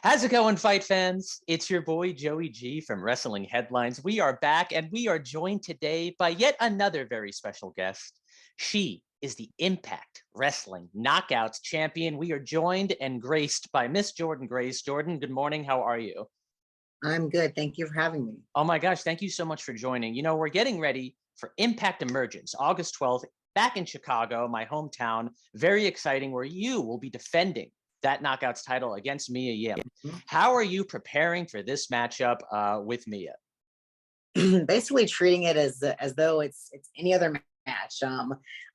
How's it going, fight fans? It's your boy Joey G from Wrestling Headlines. We are back and we are joined today by yet another very special guest. She is the Impact Wrestling Knockouts champion. We are joined and graced by Miss Jordynne Grace. Jordynne, good morning. How are you? I'm good. Thank you for having me. Oh my gosh, thank you so much for joining. You know, we're getting ready for Impact Emergence, August 12th, back in Chicago, my hometown. Very exciting, where you will be defending that Knockouts title against Mia Yim. Mhm. How are you preparing for this matchup with Mia? Basically treating it as though it's any other match.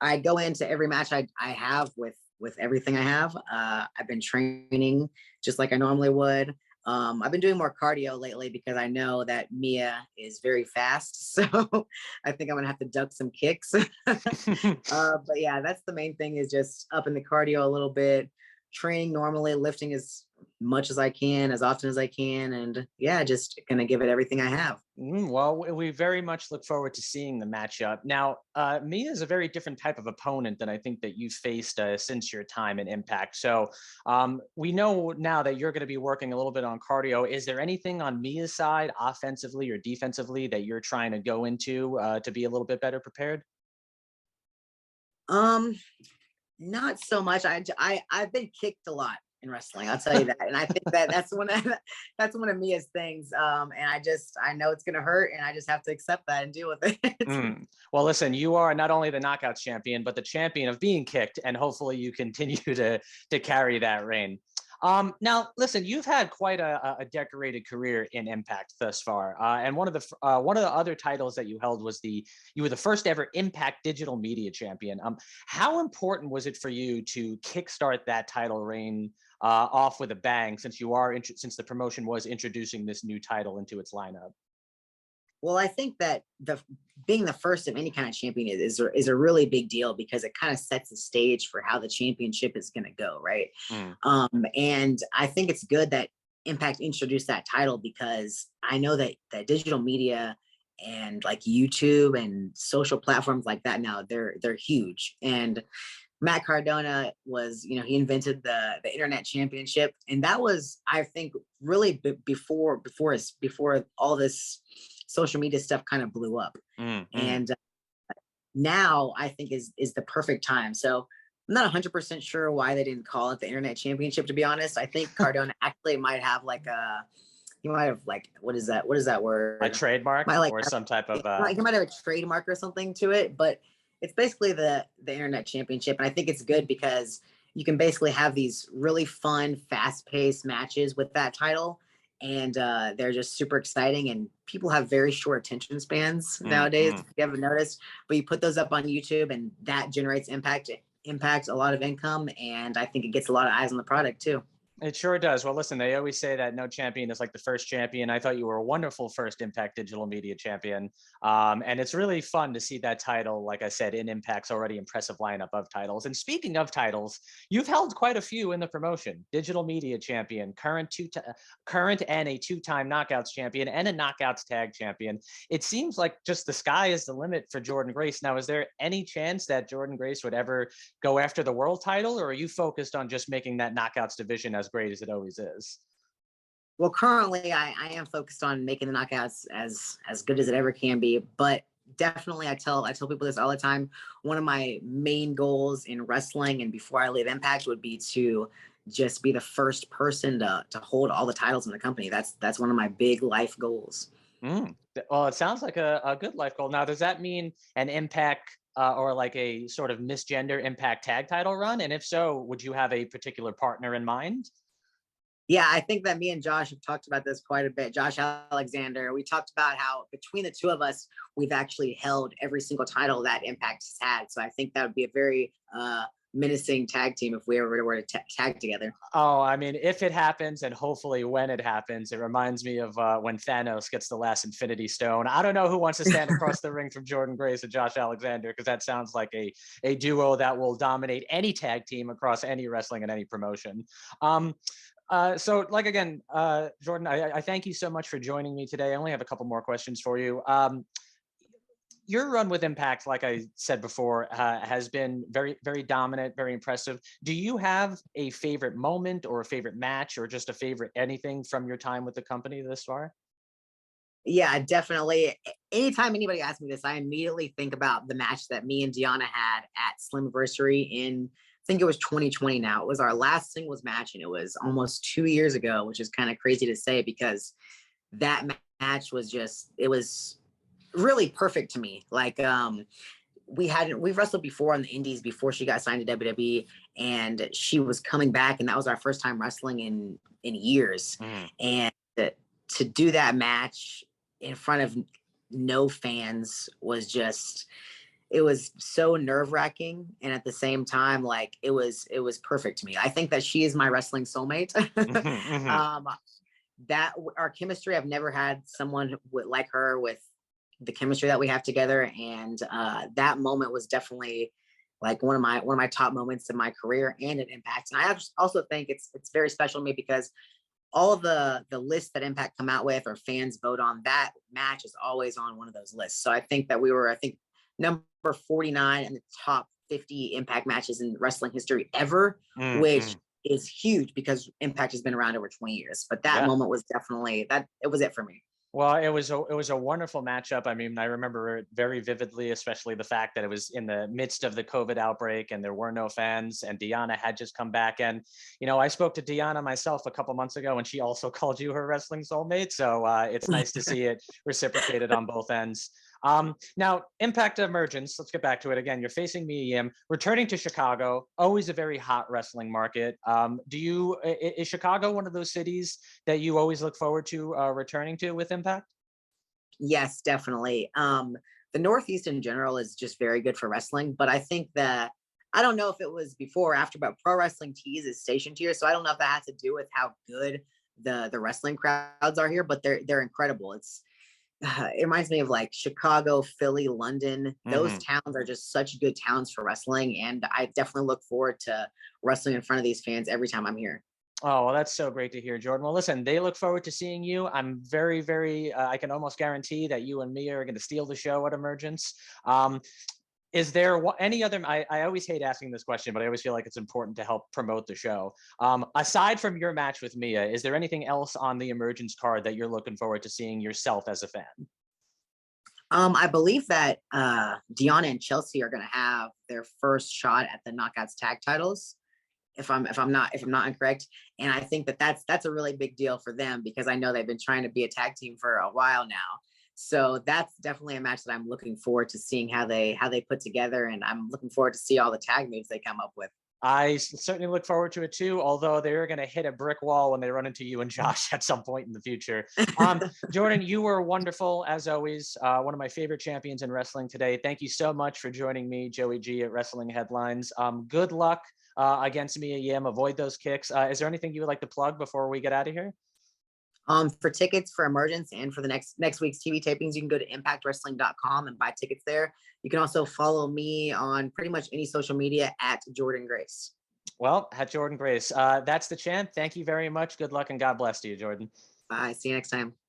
I go into every match I have with everything I have. I've been training just like I normally would. I've been doing more cardio lately because I know that Mia is very fast. So I think I'm gonna have to duck some kicks. But yeah, that's the main thing, is just upping the cardio a little bit, training normally, lifting as much as I can, as often as I can, and yeah, just gonna give it everything I have. Well, we very much look forward to seeing the matchup. Now, Mia is a very different type of opponent than I think that you've faced since your time in Impact. So we know now that you're going to be working a little bit on cardio. Is there anything on Mia's side, offensively or defensively, that you're trying to go into to be a little bit better prepared? Um, Not so much. I've been kicked a lot in wrestling. I'll tell you that, and I think that that's one of that's one of Mia's things. And I know it's gonna hurt, and I just have to accept that and deal with it. Well, listen, you are not only the Knockouts champion, but the champion of being kicked, and hopefully you continue to carry that reign. Now, listen, you've had quite a decorated career in Impact thus far, and one of the other titles that you held was you were the first ever Impact Digital Media Champion. How important was it for you to kickstart that title reign off with a bang, since since the promotion was introducing this new title into its lineup? Well, I think that the being the first of any kind of champion is a really big deal, because it kind of sets the stage for how the championship is going to go, right? Mm. And I think it's good that Impact introduced that title, because I know that digital media and like YouTube and social platforms like that now, they're huge. And Matt Cardona was, he invented the internet championship, and that was, I think, really before all this social media stuff kind of blew up. Mm. And now I think is the perfect time. So I'm not 100% sure why they didn't call it the internet championship. To be honest, I think Cardona actually might have like he might have like, what is that? What is that A word? trademark Might like or some type of he might have a trademark or something to it, but it's basically the internet championship, and I think it's good because you can basically have these really fun, fast-paced matches with that title, and they're just super exciting. And people have very short attention spans nowadays, mm. if you haven't noticed. But you put those up on YouTube, and that generates impact a lot of income, and I think it gets a lot of eyes on the product too. It sure does. Well, listen, they always say that no champion is like the first champion. I thought you were a wonderful first Impact Digital Media champion. And it's really fun to see that title, like I said, in Impact's already impressive lineup of titles. And speaking of titles, you've held quite a few in the promotion. Digital Media champion, current and a two-time Knockouts champion, and a Knockouts tag champion. It seems like just the sky is the limit for Jordynne Grace. Now, is there any chance that Jordynne Grace would ever go after the world title, or are you focused on just making that Knockouts division as great as it always is? Well, currently I am focused on making the knockouts as good as it ever can be, but definitely I tell people this all the time. One of my main goals in wrestling and before I leave Impact would be to just be the first person to hold all the titles in the company. That's one of my big life goals. Well, it sounds like a good life goal. Now, does that mean an Impact or like a sort of misgender Impact tag title run? And if so, would you have a particular partner in mind? Yeah, I think that me and Josh have talked about this quite a bit. Josh Alexander, we talked about how between the two of us, we've actually held every single title that Impact has had. So I think that would be a very menacing tag team if we ever were to tag together. Oh, I mean, if it happens, and hopefully when it happens, it reminds me of when Thanos gets the last Infinity Stone. I don't know who wants to stand across the ring from Jordynne Grace and Josh Alexander, because that sounds like a duo that will dominate any tag team across any wrestling and any promotion. So, like again, Jordynne, I thank you so much for joining me today. I only have a couple more questions for you. your run with Impact, like I said before, has been very, very dominant, very impressive. Do you have a favorite moment or a favorite match or just a favorite anything from your time with the company this far? Yeah, definitely. Anytime anybody asks me this, I immediately think about the match that me and Deanna had at Slammiversary in, I think it was 2020 now. It was our last singles match, and it was almost 2 years ago, which is kind of crazy to say because that match was just, it was really perfect to me. Like, we've wrestled before on the indies before she got signed to WWE, and she was coming back, and that was our first time wrestling in years. Mm. And to do that match in front of no fans was just, it was so nerve-wracking, and at the same time, like, it was perfect to me. I think that she is my wrestling soulmate. Mhm, mhm. um that our chemistry, I've never had someone like her with the chemistry that we have together, and that moment was definitely like one of my top moments in my career and an Impact. And I also think it's very special to me because all of the lists that Impact come out with or fans vote on, that match is always on one of those lists. So I think that we were, I think, number 49 in the top 50 Impact matches in wrestling history ever, Mm, which mm. is huge because Impact has been around over 20 years. But that Yeah. moment was definitely that, it was it for me. Well, it was a wonderful matchup. I mean, I remember it very vividly, especially the fact that it was in the midst of the COVID outbreak and there were no fans, and Deanna had just come back. And I spoke to Deanna myself a couple months ago, and she also called you her wrestling soulmate. So it's nice to see it reciprocated on both ends. Now, Impact Emergence, let's get back to it again. You're facing Mia Yim, returning to Chicago, always a very hot wrestling market. Is Chicago one of those cities that you always look forward to returning to with Impact? Yes, definitely. The Northeast in general is just very good for wrestling, but I think that, I don't know if it was before or after, but Pro Wrestling Tees is stationed here, so I don't know if that has to do with how good the wrestling crowds are here, but they're incredible. It reminds me of like Chicago, Philly, London. Those Hmm. towns are just such good towns for wrestling, and I definitely look forward to wrestling in front of these fans every time I'm here. Oh, well, that's so great to hear, Jordan. Well, listen, they look forward to seeing you. I'm very, very, I can almost guarantee that you and Mia are going to steal the show at Emergence. Um, is there any other, I always hate asking this question, but I always feel like it's important to help promote the show. Aside from your match with Mia, is there anything else on the Emergence card that you're looking forward to seeing yourself as a fan? I believe that Deanna and Chelsea are going to have their first shot at the Knockouts tag titles. If I'm not incorrect, and I think that that's a really big deal for them because I know they've been trying to be a tag team for a while now. So that's definitely a match that I'm looking forward to seeing how they put together, and I'm looking forward to see all the tag moves they come up with. Certainly look forward to it too, although they're going to hit a brick wall when they run into you and Josh at some point in the future. Jordan, you were wonderful as always. One of my favorite champions in wrestling today. Thank you so much for joining me, Joey G, at Wrestling Headlines. Good luck against Mia Yim. Avoid those kicks. Is there anything you would like to plug before we get out of here? For tickets for Emergence and for the next week's TV tapings, you can go to impactwrestling.com and buy tickets there. You can also follow me on pretty much any social media at Jordynne Grace. Well, at Jordynne Grace. That's the champ. Thank you very much. Good luck and God bless to you, Jordan. Bye. See you next time.